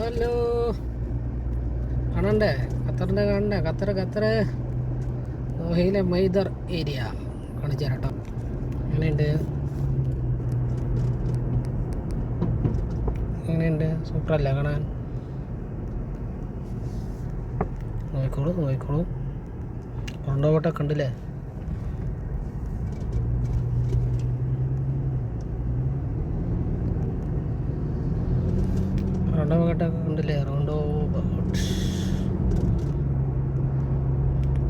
Hello, കാണണ്ടേ? ഖത്തറിൻ്റെ കാണണ്ടേ? Qatar ദോഹയിലെ മൈദർ area കാണിച്ചു തരാം കേട്ടോ. എങ്ങനെയുണ്ട്? സൂപ്പറല്ലേ കാണാൻ? നോക്കിക്കോളൂ കൊണ്ടോട്ടൊക്കെ ഉണ്ടല്ലേ. റൗണ്ടോട്ടൊക്കെ ഉണ്ടല്ലേ.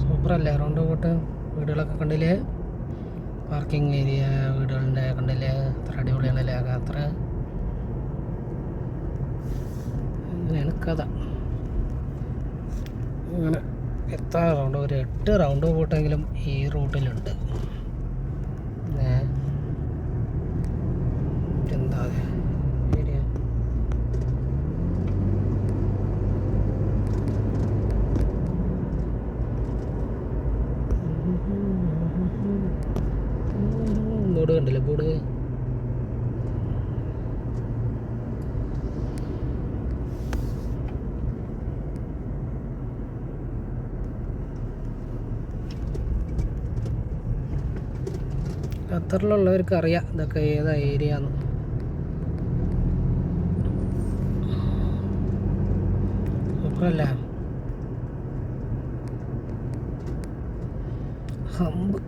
സൂപ്പറല്ലേ റൗണ്ടോട്ട്? വീടുകളൊക്കെ കണ്ടില്ലേ? പാർക്കിംഗ് ഏരിയ വീടുകളുടെ കണ്ടില്ലേ? അത്ര അടിപൊളിയാണല്ലേ അത്ര. അങ്ങനെയാണ് കഥ. അങ്ങനെ എത്ര റൗണ്ട്? ഒരു 8 റൗണ്ട് പോട്ടെങ്കിലും ഈ റൂട്ടിലുണ്ട്. എന്താ ഏരിയ? ബോർഡ് കണ്ടില്ലേ? ബോർഡ് ഖത്തറിലുള്ളവർക്ക് അറിയാം ഇതൊക്കെ ഏതാ ഏരിയ എന്ന്. സൂപ്പറല്ലേ? ഹമ്പ്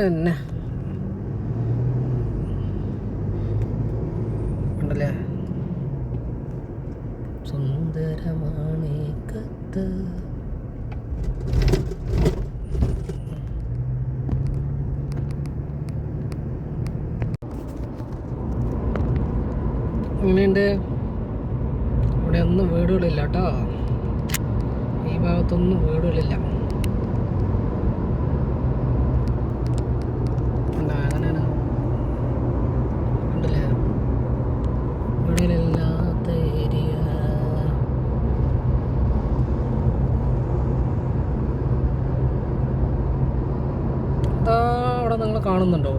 എന്നെ ഉണ്ടല്ലേ. സുന്ദരമാണ് കത്ത്. എങ്ങനെയുണ്ട്? ഇവിടെ ഒന്നും വീടുകളില്ല കേട്ടോ. ഈ ഭാഗത്തൊന്നും വീടുകളില്ല. അങ്ങനെയാണ് ഉണ്ടല്ലേ. വീടുകളില്ലാത്ത ഏരിയ. അവിടെ നിങ്ങൾ കാണുന്നുണ്ടോ?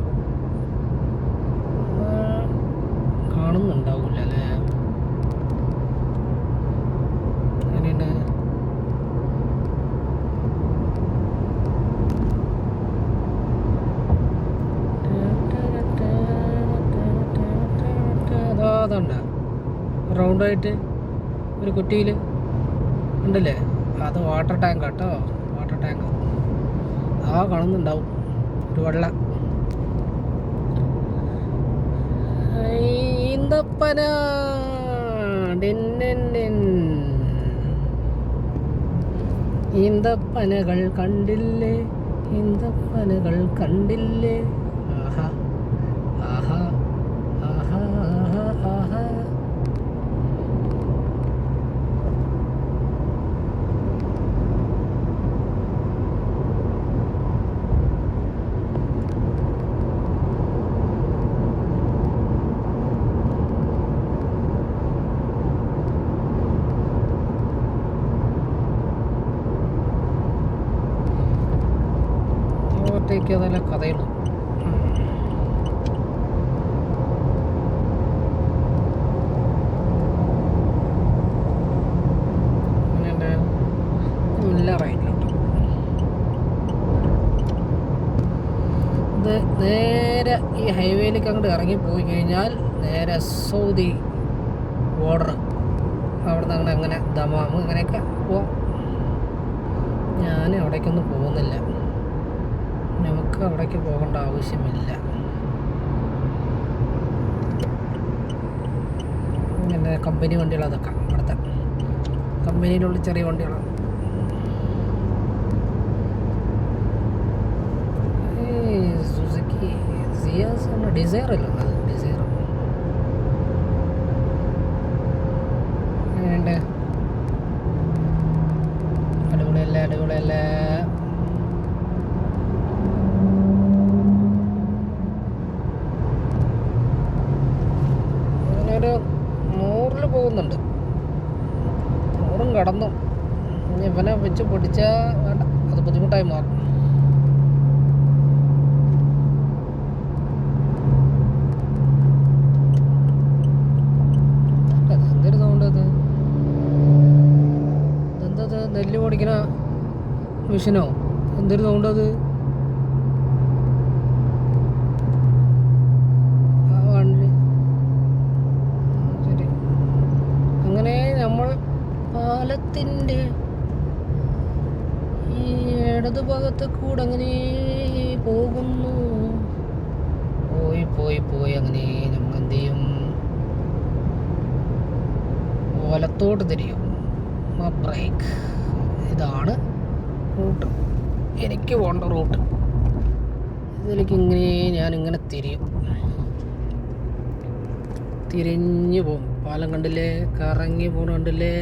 കാണുന്നുണ്ടാവില്ല അല്ലേ? അങ്ങനെയുണ്ട്. അതുണ്ട് റൗണ്ടായിട്ട് ഒരു കുറ്റിയിൽ ഉണ്ടല്ലേ. അത് വാട്ടർ ടാങ്ക് കേട്ടോ. വാട്ടർ ടാങ്ക് കാണുന്നുണ്ടാവും. ഒരു വെള്ള ഈന്തപ്പന. ഈന്തപ്പനകൾ കണ്ടില്ലേ? ഈന്തപ്പനകൾ കണ്ടില്ലേ? ആഹാ ആഹാ ആഹാ ആഹാ ആഹാ. അതല്ല കഥയുള്ളൂ. നല്ല റൈറ്റിലോട്ട് ഇത് നേരെ ഈ ഹൈവേയിലേക്ക് അങ്ങോട്ട് ഇറങ്ങിപ്പോയി കഴിഞ്ഞാൽ നേരെ സൗദി ബോർഡർ. അവിടെ നിന്ന് അങ്ങോട്ട് അങ്ങനെ ദമാം ഇങ്ങനെയൊക്കെ പോവാം. ഞാൻ അവിടേക്കൊന്നും പോകുന്നില്ല. നമുക്ക് അവിടേക്ക് പോകേണ്ട ആവശ്യമില്ല. ഇങ്ങനെ കമ്പനി വണ്ടികൾ അതൊക്കെ ഇവിടുത്തെ കമ്പനിയിലുള്ള ചെറിയ വണ്ടികളാണ്. സുസുക്കി സിയാസ് ഡിസയർ അല്ല, അത് ഡിസയർ. എങ്ങനെയുണ്ട്? അടിപൊളിയല്ലേ? ഒരു 100 പോകുന്നുണ്ട്. 100 കടന്നു. ഇനി ഇവനെ വെച്ച് പൊടിച്ചാൽ വേണ്ട, അത് ബുദ്ധിമുട്ടായി മാറും. എന്തൊരു സൗണ്ട് അത്! അടിക്കണ മെഷീനോ? എന്തൊരു സൗണ്ട് അത്? ശരി. അങ്ങനെ നമ്മൾ പാലത്തിൻ്റെ ഈ ഇടതുഭാഗത്ത് കൂടെ അങ്ങനെ പോകുന്നു. പോയി പോയി പോയി അങ്ങനെ നമ്മൾ എന്ത് ചെയ്യും? വലത്തോട്ട് തിരിയും. ബ്രേക്ക്. ഇതാണ് റൂട്ട്, എനിക്ക് പോകേണ്ട റൂട്ട്. ഇതിലേക്ക് ഞാനിങ്ങനെ തിരിഞ്ഞു പോകും. പാലം കണ്ടില്ലേ? കറങ്ങി പോണ കണ്ടില്ലേ?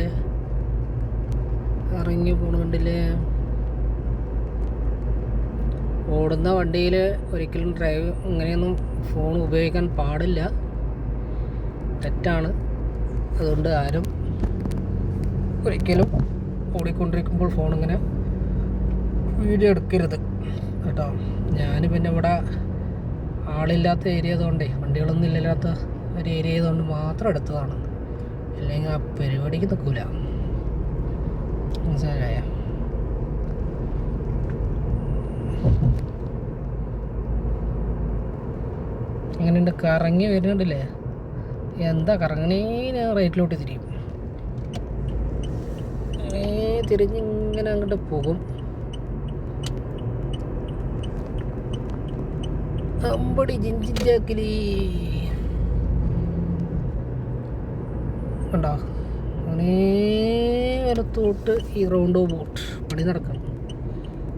ഓടുന്ന വണ്ടിയിൽ ഒരിക്കലും ഇങ്ങനെയൊന്നും ഫോൺ ഉപയോഗിക്കാൻ പാടില്ല, തെറ്റാണ്. അതുകൊണ്ട് ആരും ഒരിക്കലും ഓടിക്കൊണ്ടിരിക്കുമ്പോൾ ഫോൺ ഇങ്ങനെ വീഡിയോ എടുക്കരുത് കേട്ടോ. ഞാൻ പിന്നെ ഇവിടെ ആളില്ലാത്ത ഏരിയ ആയതുകൊണ്ടേ, വണ്ടികളൊന്നും ഇല്ലാത്ത ഒരു ഏരിയ ആയതുകൊണ്ട് മാത്രം എടുത്തതാണ്. അല്ലെങ്കിൽ ആ പരിപാടിക്ക് നിൽക്കൂല. മനസ്സിലായ? അങ്ങനെയുണ്ട്, കറങ്ങി വരുന്നുണ്ടല്ലേ? എന്താ കറങ്ങണേ? ഞാൻ റൈറ്റിലോട്ട് തിരിയും. തിരിഞ്ഞിങ്ങനെ അങ്ങോട്ട് പോകും. അമ്പടി ജിഞ്ചിഞ്ചാക്കിലി കണ്ടോ? അങ്ങനെ വലത്തോട്ട് ഈ റൗണ്ട് ബോട്ട് പണി നടക്കണം.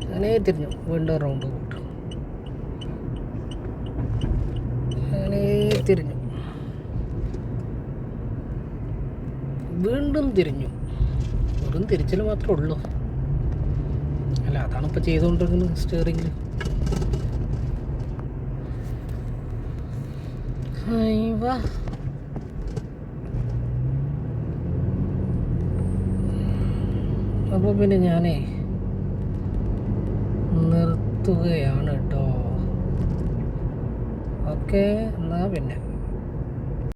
അങ്ങനെ തിരിഞ്ഞു, വീണ്ടും റൗണ്ട് ബോട്ട്. അങ്ങനെ തിരിഞ്ഞു, വീണ്ടും തിരിഞ്ഞു. വെറും തിരിച്ചൽ മാത്രമേ ഉള്ളൂ. അല്ല, അതാണ് ഇപ്പോൾ ചെയ്തുകൊണ്ടിരിക്കുന്നത് സ്റ്റിയറിങ്ങിൽ. അപ്പോൾ പിന്നെ ഞാനേ നിർത്തുകയാണ് കേട്ടോ. ഓക്കെ, എന്നാൽ പിന്നെ